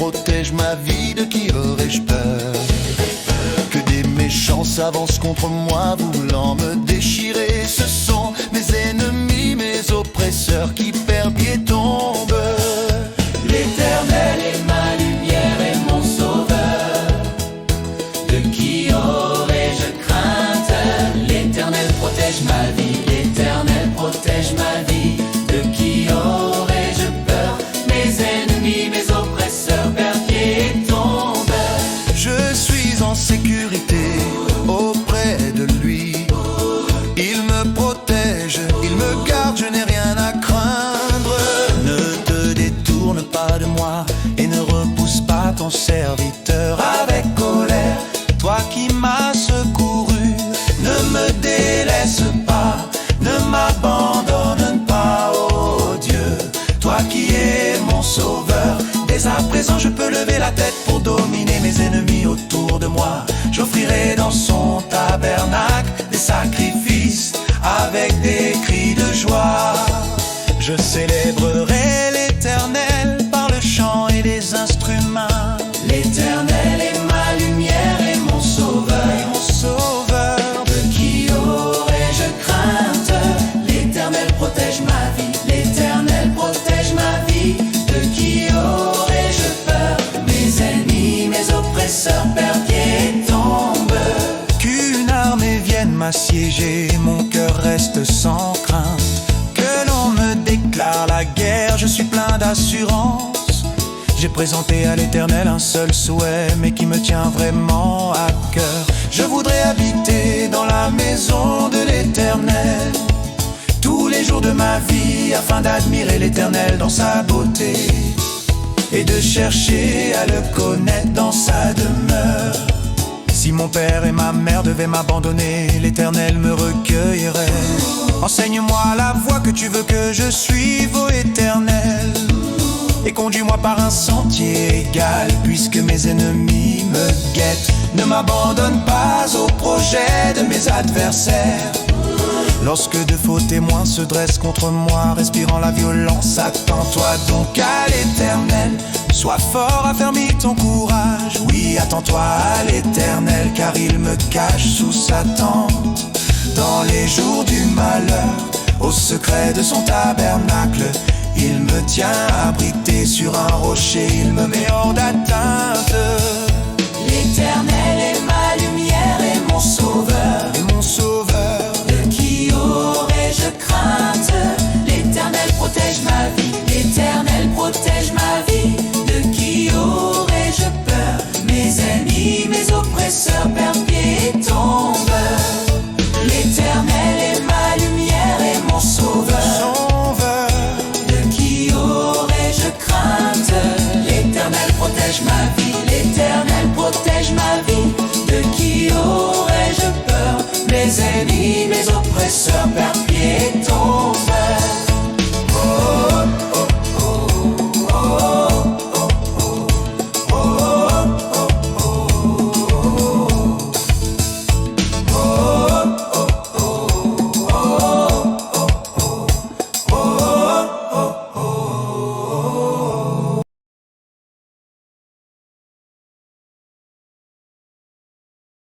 protège ma vie, de qui aurais-je peur? Que des méchants s'avancent contre moi, voulant me déchirer. Ce sont mes ennemis, mes oppresseurs qui perdent pied et tombent. L'Éternel est ma lumière et mon sauveur. De qui aurais-je crainte? L'Éternel protège ma vie, l'Éternel protège ma vie. De qui aurais-je peur? Mes ennemis, mes oppresseurs perdent pied et tombent. Je suis en sécurité auprès de lui. Il me protège, il me garde, je n'ai rien à craindre. Ne te détourne pas de moi et ne repousse pas ton serviteur avec colère. Toi qui m'as secouru, ne me délaisse pas, ne m'abandonne pas, oh Dieu. Toi qui es mon sauveur, dès à présent je peux lever la tête pour dominer mes ennemis autour de moi. J'offrirai dans son tabernacle des sacrifices avec des cris de joie. Je célébrerai l'Éternel par le chant et les instruments. L'Éternel est ma lumière et mon sauveur. De qui aurais-je crainte? L'Éternel protège ma vie, l'Éternel protège ma vie. De qui aurais-je peur? Mes ennemis, mes oppresseurs perdent pied et tombent. Qu'une armée vienne m'assiéger, mon cœur reste sans crainte. Que l'on me déclare la guerre, je suis plein d'assurance. J'ai présenté à l'Éternel un seul souhait, mais qui me tient vraiment à cœur. Je voudrais habiter dans la maison de l'Éternel tous les jours de ma vie, afin d'admirer l'Éternel dans sa beauté et de chercher à le connaître dans sa demeure. Si mon père et ma mère devaient m'abandonner, l'Éternel me recueillerait. Enseigne-moi la voie que tu veux que je suive, ô Éternel, et conduis-moi par un sentier égal, puisque mes ennemis me guettent. Ne m'abandonne pas au projet de mes adversaires. Lorsque de faux témoins se dressent contre moi, respirant la violence, attends-toi donc à l'Éternel. Sois fort, affermis ton courage. Oui, attends-toi à l'Éternel, car il me cache sous sa tente. Dans les jours du malheur, au secret de son tabernacle, il me tient abrité sur un rocher, il me met hors d'attaque.